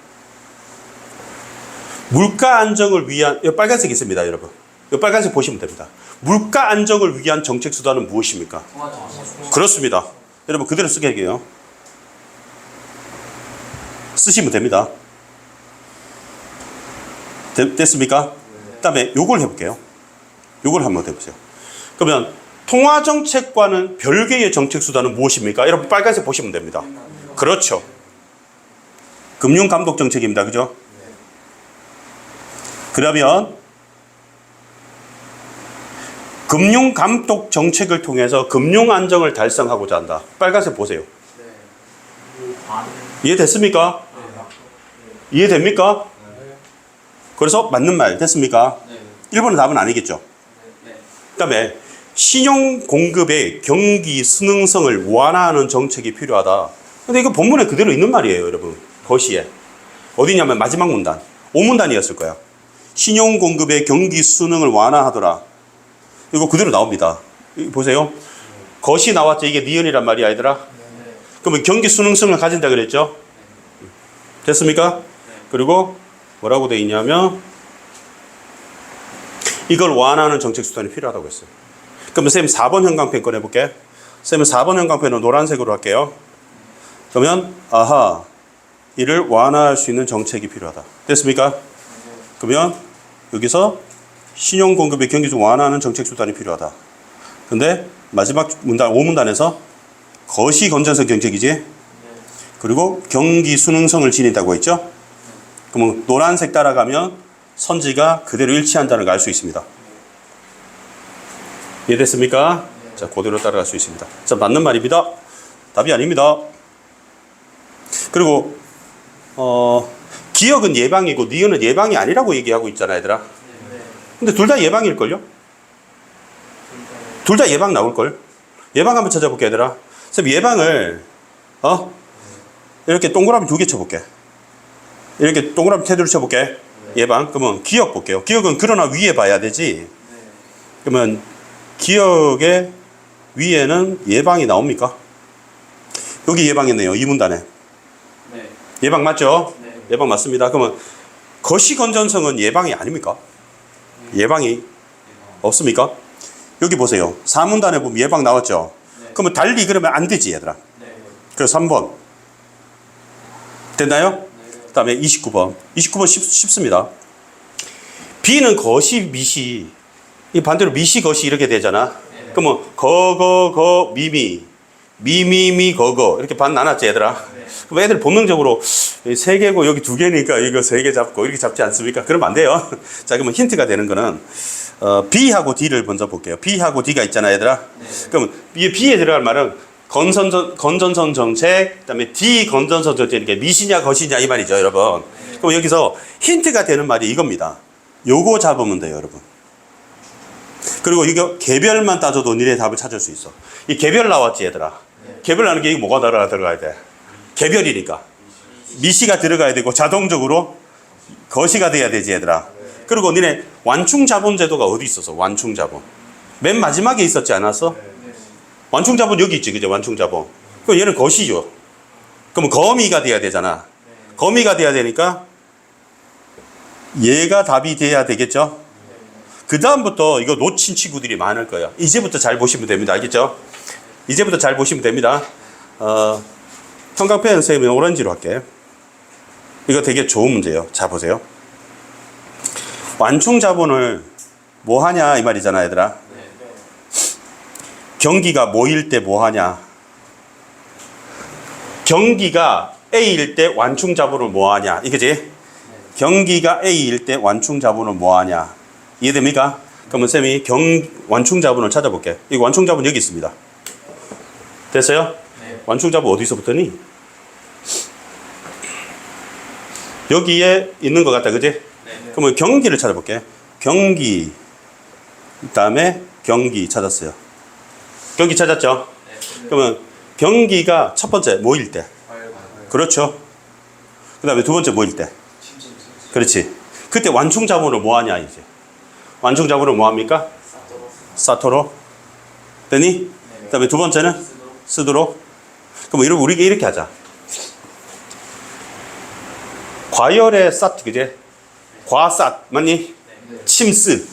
Speaker 1: 물가 안정을 위한, 이 빨간색 있습니다, 여러분. 이 빨간색 보시면 됩니다. 물가 안정을 위한 정책 수단은 무엇입니까? 그렇습니다. 여러분, 그대로 쓰게 할게요. 쓰시면 됩니다. 됐습니까? 그 다음에 요걸 해볼게요. 요걸 한번 해보세요. 그러면 통화정책과는 별개의 정책수단은 무엇입니까? 여러분 빨간색 보시면 됩니다. 그렇죠. 금융감독정책입니다. 그죠? 그러면 금융감독정책을 통해서 금융안정을 달성하고자 한다. 빨간색 보세요. 이해됐습니까? 이해됩니까? 그래서 맞는 말 됐습니까? 1번은 답은 아니겠죠. 그 다음에 신용 공급의 경기 순응성을 완화하는 정책이 필요하다. 근데 이거 본문에 그대로 있는 말이에요, 여러분. 거시에. 어디냐면 마지막 문단. 5문단이었을 거야. 신용 공급의 경기 순응을 완화하더라. 이거 그대로 나옵니다. 보세요. 거시 나왔죠. 이게 니은이란 말이야, 얘들아. 그러면 경기 순응성을 가진다 그랬죠. 됐습니까? 그리고 뭐라고 돼 있냐면 이걸 완화하는 정책 수단이 필요하다고 했어요. 그러면 쌤 4번 형광펜 꺼내볼게. 쌤은 4번 형광펜은 노란색으로 할게요. 그러면 이를 완화할 수 있는 정책이 필요하다. 됐습니까? 그러면 여기서 신용 공급의 경기 중 완화하는 정책 수단이 필요하다. 근데 마지막 문단 5문단에서 거시 건전성 정책이지. 그리고 경기 순응성을 지닌다고 했죠. 그러면 노란색 따라가면 선지가 그대로 일치한다는 걸 알 수 있습니다. 이해됐습니까? 자, 그대로 따라갈 수 있습니다. 자, 맞는 말입니다. 답이 아닙니다. 그리고 기억은 예방이고 니은은 예방이 아니라고 얘기하고 있잖아, 얘들아. 근데 둘 다 예방일걸요? 둘 다 예방 나올걸? 예방 한번 찾아볼게, 얘들아. 쌤, 예방을 이렇게 동그라미 2개 쳐볼게. 이렇게 동그라미 테두리 쳐볼게. 예방. 그러면 기억 볼게요. 기억은 그러나 위에 봐야 되지. 그러면 기억의 위에는 예방이 나옵니까? 여기 예방이네요. 이 문단에. 예방 맞죠? 예방 맞습니다. 그러면 거시 건전성은 예방이 아닙니까? 예방이 없습니까? 여기 보세요. 4문단에 보면 예방 나왔죠? 그러면 달리 그러면 안 되지, 얘들아. 그래서 3번. 됐나요? 그 다음에 29번. 29번 쉽습니다. B는 거시, 미시. 이 반대로 미시, 거시 이렇게 되잖아. 그러면 거, 미미. 미미미, 거거. 이렇게 반 나눴지, 얘들아. 그럼 애들 본능적으로 3개고 여기 2개니까 이거 3개 잡고 이렇게 잡지 않습니까? 그러면 안 돼요. 자, 그러면 힌트가 되는 거는 B하고 D를 먼저 볼게요. B하고 D가 있잖아, 얘들아. 그러면 이 B에 들어갈 말은 건전성 정책, 그 다음에 D 건전성 정책, 이렇게 미시냐 거시냐 이 말이죠, 여러분. 그럼 여기서 힌트가 되는 말이 이겁니다. 요거 잡으면 돼요, 여러분. 그리고 이거 개별만 따져도 니네 답을 찾을 수 있어. 이 개별 나왔지, 얘들아. 개별 나는 게 이게 뭐가 들어가야 돼? 개별이니까. 미시가 들어가야 되고 자동적으로 거시가 돼야 되지, 얘들아. 그리고 니네 완충자본 제도가 어디 있었어? 완충자본. 맨 마지막에 있었지 않았어? 완충자본 여기 있지, 그죠? 완충자본. 그럼 얘는 거시죠. 그럼 거미가 돼야 되잖아. 거미가 돼야 되니까 얘가 답이 돼야 되겠죠? 그 다음부터 이거 놓친 친구들이 많을 거예요. 이제부터 잘 보시면 됩니다. 알겠죠? 이제부터 잘 보시면 됩니다. 형광펜 선생님은 오렌지로 할게. 이거 되게 좋은 문제예요. 자, 보세요. 완충 자본을 뭐 하냐 이 말이잖아, 얘들아. 경기가 뭐일 때 뭐 하냐. 경기가 A일 때 완충 자본을 뭐 하냐. 이거지? 경기가 A일 때 완충 자본을 뭐 하냐. 이해됩니까? 그러면 쌤이 완충 자본을 찾아볼게. 이 완충 자본 여기 있습니다. 됐어요? 완충 자본 어디서 붙더니? 여기에 있는 것 같다, 그지? 그러면 경기를 찾아볼게. 경기, 그 다음에 경기 찾았어요. 경기 찾았죠? 그러면 경기가 첫 번째 뭐일 때? 그렇죠. 그 다음에 두 번째 뭐일 때? 그렇지. 그때 완충 자본을 뭐 하냐, 이제. 완충 자본을 뭐 합니까? 사토로. 되니? 그 다음에 두 번째는? 쓰도록. 그럼 우리가 이렇게 하자. 과열의 사트, 그제? 과삿, 맞니? 침스.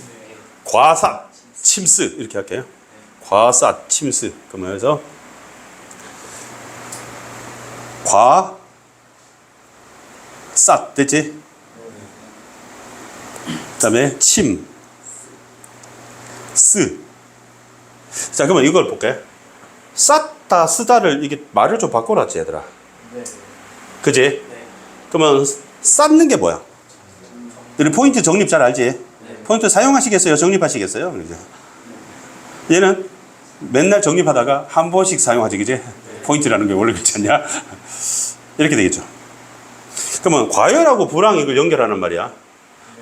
Speaker 1: 과삿, 침스. 이렇게 할게요. 과삿, 침스. 그러면 여기서 삿, 됐지? 그 다음에 침, 스. 자, 그러면 이걸 볼게. 쌌다, 쓰다를, 이게 말을 좀 바꿔놨지, 얘들아. 그지? 그러면 쌓는 게 뭐야? 우리 포인트 정립 잘 알지? 포인트 사용하시겠어요? 정립하시겠어요? 그죠? 얘는 맨날 정립하다가 한 번씩 사용하지, 그지? 포인트라는 게 원래 그렇지 않냐? 이렇게 되겠죠. 그러면 과열하고 불황 이걸 연결하는 말이야.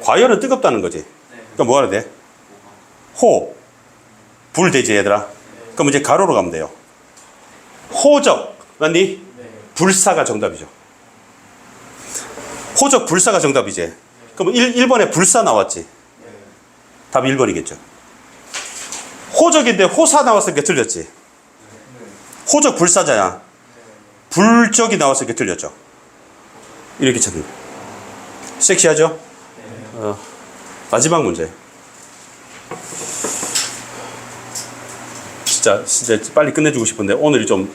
Speaker 1: 과열은 뜨겁다는 거지. 그럼 뭐 하야 돼? 호, 불 되지, 얘들아. 그럼 이제 가로로 가면 돼요. 호적, 맞니? 불사가 정답이죠. 호적, 불사가 정답이지. 그럼 1번에 불사 나왔지. 답이 1번이겠죠. 호적인데 호사 나왔으니까 틀렸지. 호적 불사자야. 불적이 나왔으니까 틀렸죠. 이렇게 찾는 거예요. 섹시하죠? 마지막 문제. 진짜 빨리 끝내주고 싶은데 오늘이 좀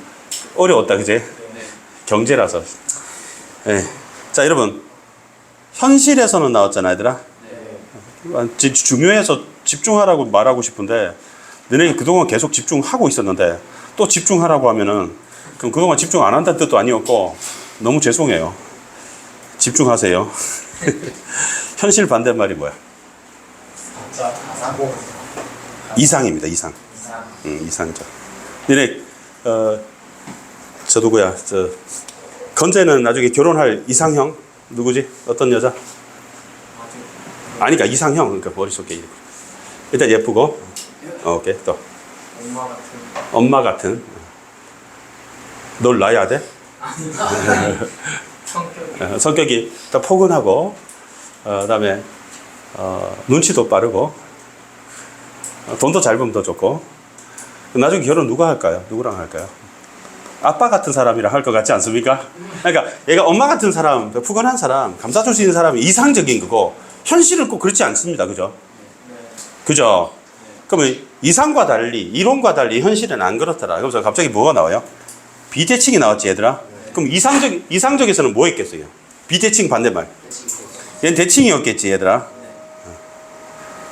Speaker 1: 어려웠다, 그제? 경제라서. 네. 자, 여러분. 현실에서는 나왔잖아, 얘들아. 중요해서 집중하라고 말하고 싶은데 너네 그동안 계속 집중하고 있었는데 또 집중하라고 하면은 그럼 그동안 집중 안 한다는 뜻도 아니었고 너무 죄송해요. 집중하세요. 현실 반대말이 뭐야? 이상입니다. 이상. 이상이죠. 너네 저 누구야? 저 건재는 나중에 결혼할 이상형 누구지? 어떤 여자? 아니까 이상형. 그러니까 머릿속에 일단 예쁘고. 오케이. 또 엄마 같은. 널 낳아야 돼? 성격이 딱 포근하고, 그다음에 눈치도 빠르고, 돈도 잘 벌면 더 좋고. 나중에 결혼 누가 할까요? 누구랑 할까요? 아빠 같은 사람이랑 할 것 같지 않습니까? 그러니까 얘가 엄마 같은 사람, 푸근한 사람, 감싸줄 수 있는 사람이 이상적인 거고 현실은 꼭 그렇지 않습니다. 그죠? 그죠? 그러면 이상과 달리, 이론과 달리 현실은 안 그렇더라. 그래서 갑자기 뭐가 나와요? 비대칭이 나왔지, 얘들아? 그럼 이상적에서는 뭐 했겠어요? 비대칭 반대말. 얘는 대칭이었겠지, 얘들아?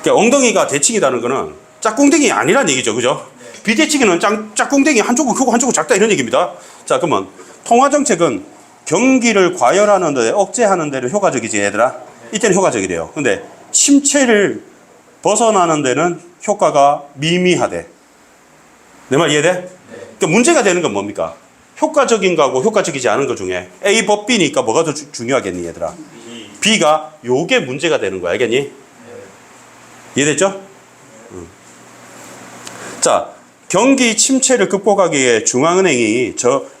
Speaker 1: 그러니까 엉덩이가 대칭이라는 거는 짝꿍댕이 아니란 얘기죠. 그죠? 비대칭은 짝꿍댕이 한쪽은 크고 한쪽은 작다 이런 얘기입니다. 자, 그러면 통화정책은 경기를 과열하는 데 억제하는 데는 효과적이지, 얘들아? 이때는 효과적이래요. 근데 침체를 벗어나는 데는 효과가 미미하대. 내 말 이해돼? 그러니까 문제가 되는 건 뭡니까? 효과적인 거하고 효과적이지 않은 것 중에 A 법 B니까 뭐가 더 중요하겠니, 얘들아? B가 요게 문제가 되는 거야. 알겠니? 이해됐죠? 자, 경기 침체를 극복하기 위해 중앙은행이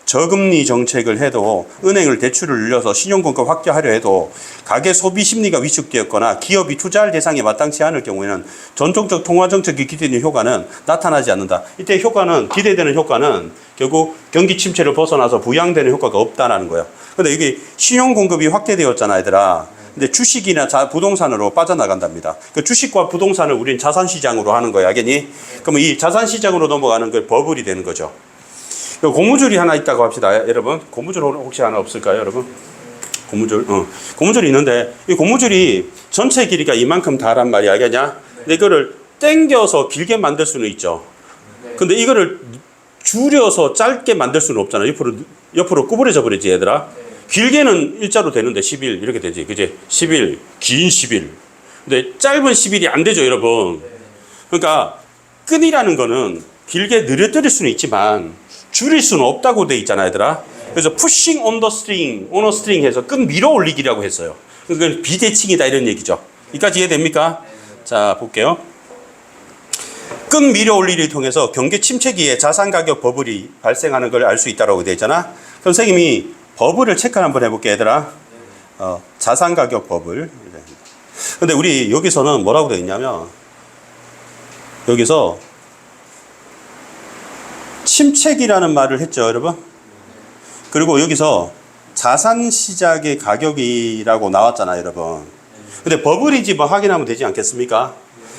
Speaker 1: 저금리 정책을 해도 은행을 대출을 늘려서 신용공급 확대하려 해도 가계 소비 심리가 위축되었거나 기업이 투자할 대상에 마땅치 않을 경우에는 전통적 통화정책이 기대되는 효과는 나타나지 않는다. 이때 효과는, 기대되는 효과는 결국 경기 침체를 벗어나서 부양되는 효과가 없다라는 거예요. 근데 이게 신용공급이 확대되었잖아, 얘들아. 근데 주식이나 부동산으로 빠져나간답니다. 그 주식과 부동산을 우리는 자산시장으로 하는 거야, 알겠니? 그러면 이 자산시장으로 넘어가는 걸 버블이 되는 거죠. 고무줄이 하나 있다고 합시다, 여러분. 고무줄 혹시 하나 없을까요, 여러분? 고무줄, 고무줄이 있는데 이 고무줄이 전체 길이가 이만큼 다란 말이야, 알겠냐? 근데 이거를 당겨서 길게 만들 수는 있죠. 근데 이거를 줄여서 짧게 만들 수는 없잖아. 옆으로 구부려져 버리지, 얘들아. 길게는 일자로 되는데 10일 이렇게 되지, 그지? 10일, 긴 10일. 근데 짧은 10일이 안 되죠, 여러분. 그러니까 끈이라는 거는 길게 늘어뜨릴 수는 있지만 줄일 수는 없다고 돼 있잖아, 얘들아. 그래서 pushing on the string 해서 끈 밀어 올리기라고 했어요. 그건 비대칭이다 이런 얘기죠. 여기까지 이해됩니까? 자, 볼게요. 끈 밀어 올리기를 통해서 경기 침체기에 자산 가격 버블이 발생하는 걸 알 수 있다고 되어 있잖아. 그럼 선생님이 버블을 체크 한번 해볼게, 얘들아. 자산 가격 버블. 근데 우리 여기서는 뭐라고 되어 있냐면, 여기서 침체기라는 말을 했죠, 여러분. 그리고 여기서 자산 시작의 가격이라고 나왔잖아요, 여러분. 근데 버블인지 뭐 확인하면 되지 않겠습니까?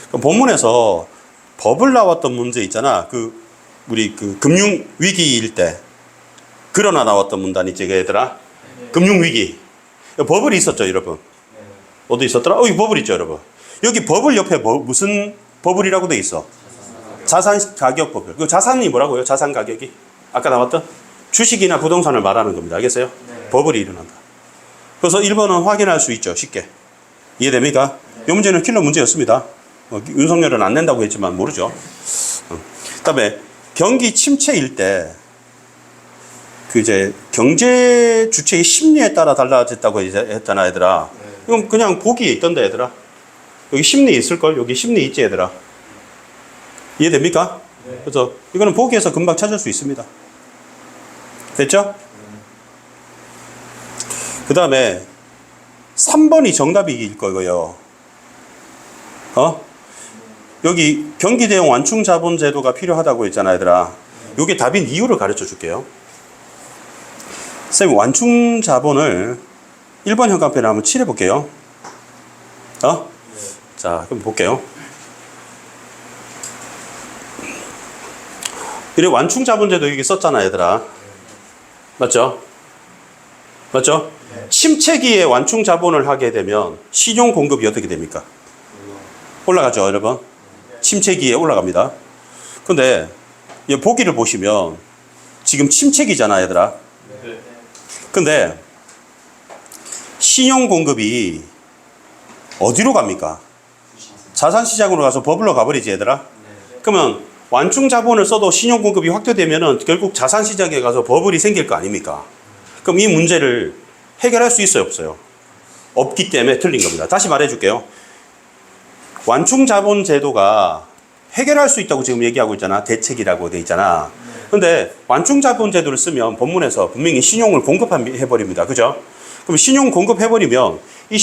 Speaker 1: 그럼 본문에서 버블 나왔던 문제 있잖아. 우리 금융 위기일 때 그러나 나왔던 문단 있지, 얘들아. 금융 위기. 버블이 있었죠, 여러분. 어디 있었더라? 여기 버블 있죠, 여러분. 여기 버블 옆에 무슨 버블이라고 돼 있어? 자산 가격 버블. 그 자산이 뭐라고요? 자산 가격이 아까 나왔던 주식이나 부동산을 말하는 겁니다. 알겠어요? 버블이 일어난다. 그래서 1번은 확인할 수 있죠, 쉽게. 이해됩니까? 이 문제는 킬러 문제였습니다. 윤석열은 안 낸다고 했지만 모르죠. 그다음에 경기 침체일 때 이제 경제 주체의 심리에 따라 달라졌다고 했잖아, 얘들아. 이건 그냥 보기에 있던데, 얘들아. 여기 심리 있을걸? 여기 심리 있지, 얘들아. 이해됩니까? 그래서 이거는 보기에서 금방 찾을 수 있습니다. 됐죠? 그 다음에 3번이 정답일 거고요. 여기 경기 대응 완충 자본 제도가 필요하다고 했잖아, 얘들아. 이게 답인 이유를 가르쳐 줄게요. 쌤, 완충 자본을 1번 현관편에 한번 칠해 볼게요. 자, 그럼 볼게요. 이래 완충 자본 제도 여기 썼잖아, 얘들아. 맞죠? 맞죠? 침체기에 완충 자본을 하게 되면 신용 공급이 어떻게 됩니까? 올라가죠, 여러분. 침체기에 올라갑니다. 근데 이 보기를 보시면 지금 침체기잖아, 얘들아. 근데 신용 공급이 어디로 갑니까? 자산 시장으로 가서 버블로 가버리지, 얘들아. 그러면 완충 자본을 써도 신용 공급이 확대되면은 결국 자산 시장에 가서 버블이 생길 거 아닙니까? 그럼 이 문제를 해결할 수 있어요, 없어요? 없기 때문에 틀린 겁니다. 다시 말해 줄게요. 완충 자본 제도가 해결할 수 있다고 지금 얘기하고 있잖아. 대책이라고 돼 있잖아. 근데 완충 자본 제도를 쓰면 본문에서 분명히 신용을 공급해 버립니다. 그죠? 그럼 신용 공급해 버리면 이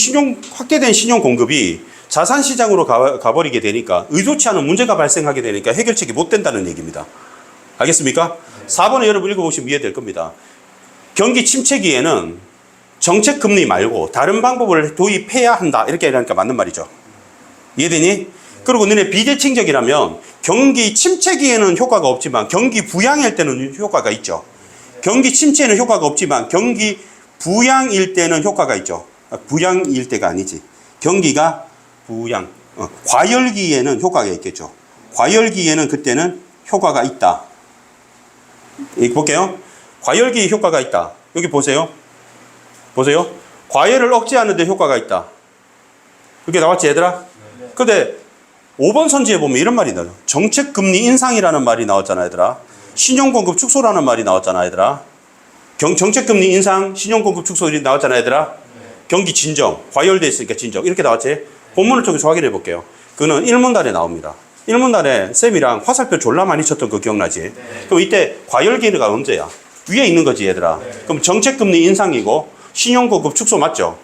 Speaker 1: 확대된 신용 공급이 자산 시장으로 가버리게 되니까 의도치 않은 문제가 발생하게 되니까 해결책이 못 된다는 얘기입니다. 알겠습니까? 4번을 여러분 읽어보시면 이해될 겁니다. 경기 침체기에는 정책 금리 말고 다른 방법을 도입해야 한다. 이렇게 하니까 맞는 말이죠. 이해되니? 그리고 너네 비대칭적이라면 경기 침체기에는 효과가 없지만 경기 부양일 때는 효과가 있죠. 경기 침체에는 효과가 없지만 경기 부양일 때는 효과가 있죠. 부양일 때가 아니지. 경기가 부양, 과열기에는 효과가 있겠죠. 과열기에는 그때는 효과가 있다. 여기 볼게요. 과열기에 효과가 있다. 여기 보세요. 보세요. 과열을 억제하는 데 효과가 있다. 이렇게 나왔지, 얘들아? 근데 5번 선지에 보면 이런 말이 나와요. 정책금리 인상이라는 말이 나왔잖아, 얘들아. 신용공급 축소라는 말이 나왔잖아, 얘들아. 정책금리 인상, 신용공급 축소 나왔잖아, 얘들아. 경기 진정, 과열돼 있으니까 진정. 이렇게 나왔지? 본문을 통해서 확인해 볼게요. 그거는 1문단에 나옵니다. 1문단에 쌤이랑 화살표 졸라 많이 쳤던 거 기억나지? 그럼 이때 과열기가 언제야? 위에 있는 거지, 얘들아. 그럼 정책금리 인상이고 신용공급 축소 맞죠?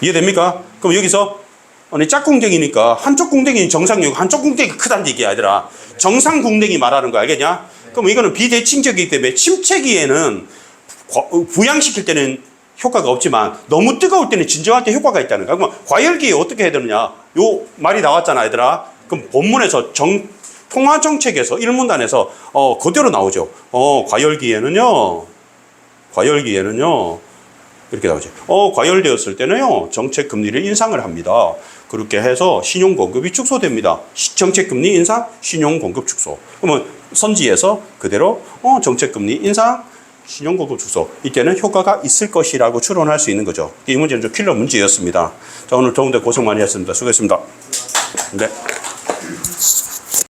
Speaker 1: 이해됩니까? 그럼 여기서 아니 짝꿍댕이니까 한쪽 궁뎅이는 정상이고 한쪽 궁뎅이가 크다는 얘기야, 얘들아. 정상 궁뎅이 말하는 거 알겠냐? 그럼 이거는 비대칭적이기 때문에 침체기에는 부양시킬 때는 효과가 없지만 너무 뜨거울 때는 진정할 때 효과가 있다는 거야. 그러면 과열기에 어떻게 해야 되느냐? 요 말이 나왔잖아, 얘들아. 그럼 본문에서 통화 정책에서 1문단에서 그대로 나오죠. 과열기에는요. 이렇게 나오죠. 과열되었을 때는요, 정책 금리를 인상을 합니다. 그렇게 해서 신용 공급이 축소됩니다. 정책 금리 인상, 신용 공급 축소. 그러면 선지에서 그대로 정책 금리 인상, 신용 공급 축소. 이때는 효과가 있을 것이라고 추론할 수 있는 거죠. 이 문제는 좀 킬러 문제였습니다. 자, 오늘 더운데 고생 많이 했습니다. 수고했습니다. 네.